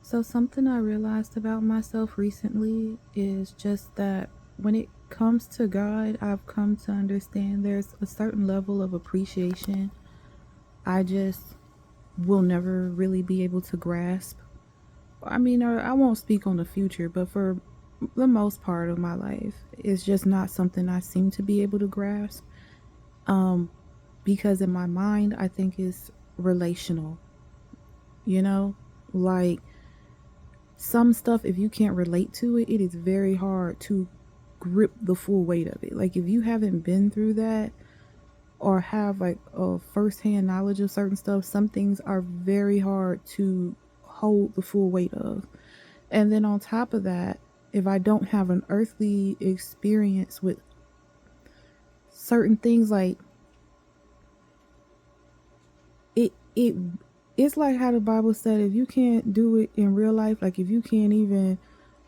So, something I realized about myself recently is just that when it comes to God, I've come to understand there's a certain level of appreciation I just will never really be able to grasp. I mean, I won't speak on the future, but for the most part of my life, it's just not something I seem to be able to grasp. Um, because in my mind, I think it's relational, you know? Like, some stuff, if you can't relate to it, it is very hard to grip the full weight of it. Like if you haven't been through that or have like a first-hand knowledge of certain stuff, some things are very hard to hold the full weight of. And then on top of that, if I don't have an earthly experience with certain things, like it it's like how the Bible said, if you can't do it in real life, like if you can't even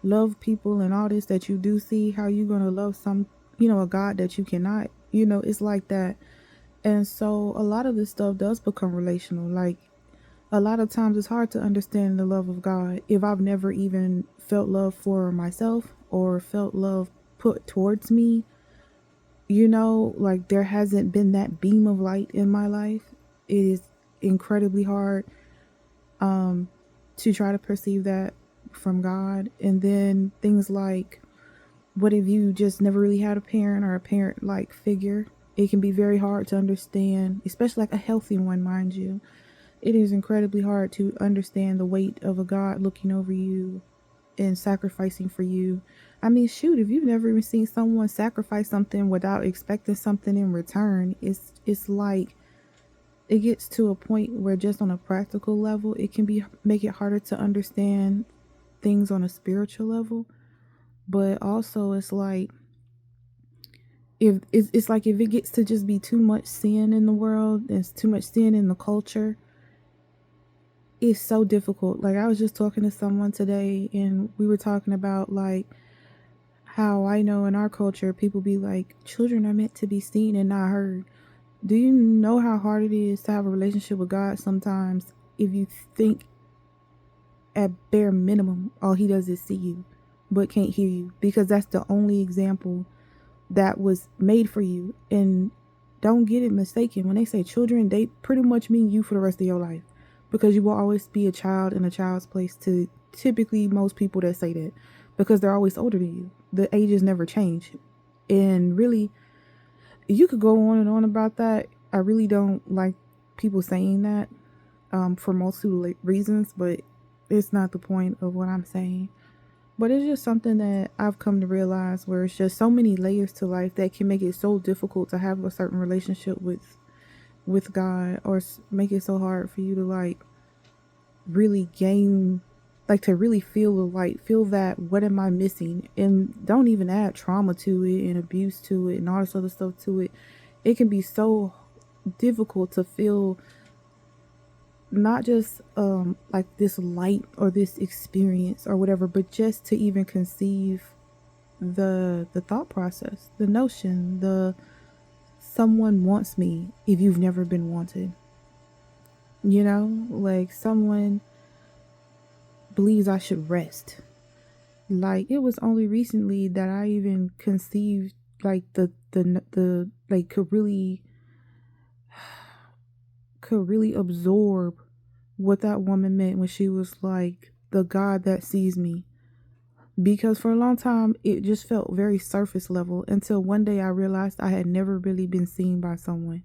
love people and all this that you do see, how you gonna love a God that you cannot? It's like that. And so a lot of this stuff does become relational. Like a lot of times it's hard to understand the love of God if I've never even felt love for myself or felt love put towards me. Like there hasn't been that beam of light in my life. It is incredibly hard um to try to perceive that from God. And then things like, what if you just never really had a parent or a parent like figure? It can be very hard to understand, especially like a healthy one, mind you. It is incredibly hard to understand the weight of a God looking over you and sacrificing for you. I mean, shoot, if you've never even seen someone sacrifice something without expecting something in return, it's like it gets to a point where just on a practical level, it can be make it harder to understand things on a spiritual level. But also, it's like if it's like if it gets to just be too much sin in the world, there's too much sin in the culture, it's so difficult. Like I was just talking to someone today and we were talking about like how I know in our culture people be like children are meant to be seen and not heard. Do you know how hard it is to have a relationship with God sometimes if you think at bare minimum all he does is see you but can't hear you, because that's the only example that was made for you. And don't get it mistaken, when they say children, they pretty much mean you for the rest of your life, because you will always be a child in a child's place to typically most people that say that, because they're always older than you. The ages never change. And really, you could go on and on about that. I really don't like people saying that for multiple reasons, but it's not the point of what I'm saying. But it's just something that I've come to realize, where it's just so many layers to life that can make it so difficult to have a certain relationship with God, or make it so hard for you to like really gain, like to really feel the light, feel that what am I missing, and don't even add trauma to it and abuse to it and all this other stuff to it. It can be so difficult to feel not just like this light or this experience or whatever, but just to even conceive the thought process, the notion, the someone wants me if you've never been wanted. Like someone believes I should rest. Like it was only recently that I even conceived like the like could really absorb what that woman meant when she was like the God that sees me. Because for a long time it just felt very surface level, until one day I realized I had never really been seen by someone.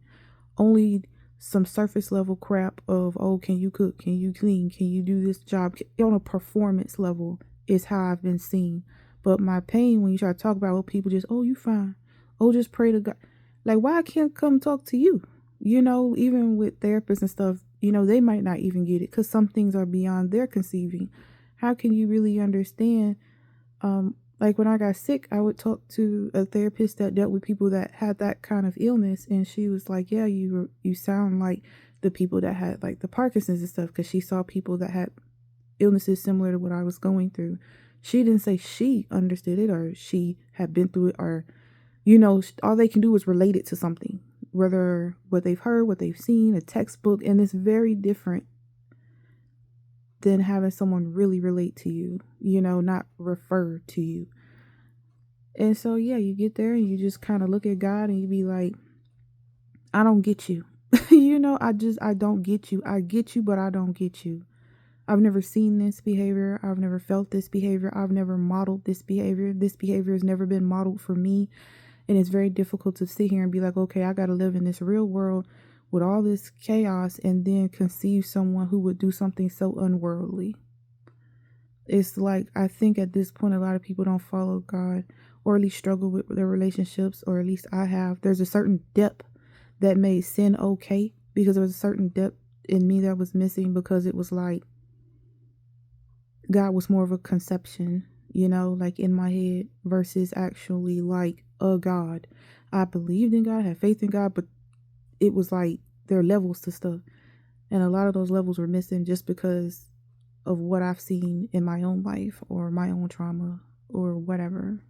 Only some surface level crap of, oh, can you cook, can you clean, can you do this job, on a performance level is how I've been seen. But my pain when you try to talk about what people just, oh, you fine, oh, just pray to God. Like, why I can't come talk to you? Even with therapists and stuff, they might not even get it because some things are beyond their conceiving. How can you really understand? Like when I got sick, I would talk to a therapist that dealt with people that had that kind of illness, and she was like, "Yeah, you sound like the people that had like the Parkinson's and stuff," because she saw people that had illnesses similar to what I was going through. She didn't say she understood it or she had been through it, or all they can do is relate it to something, whether what they've heard, what they've seen, a textbook, and it's very different than having someone really relate to you, you know, not refer to you. And so, yeah, you get there and you just kind of look at God and you be like, I don't get you. You know, I don't get you. I get you, but I don't get you. I've never seen this behavior. I've never felt this behavior. I've never modeled this behavior. This behavior has never been modeled for me. And it's very difficult to sit here and be like, okay, I got to live in this real world with all this chaos and then conceive someone who would do something so unworldly. It's like, I think at this point, a lot of people don't follow God or at least struggle with their relationships, or at least I have. There's a certain depth that made sin okay because there was a certain depth in me that was missing, because it was like God was more of a conception, you know, like in my head versus actually like a God. I believed in God, had faith in God, but it was like there are levels to stuff. And a lot of those levels were missing just because of what I've seen in my own life or my own trauma or whatever.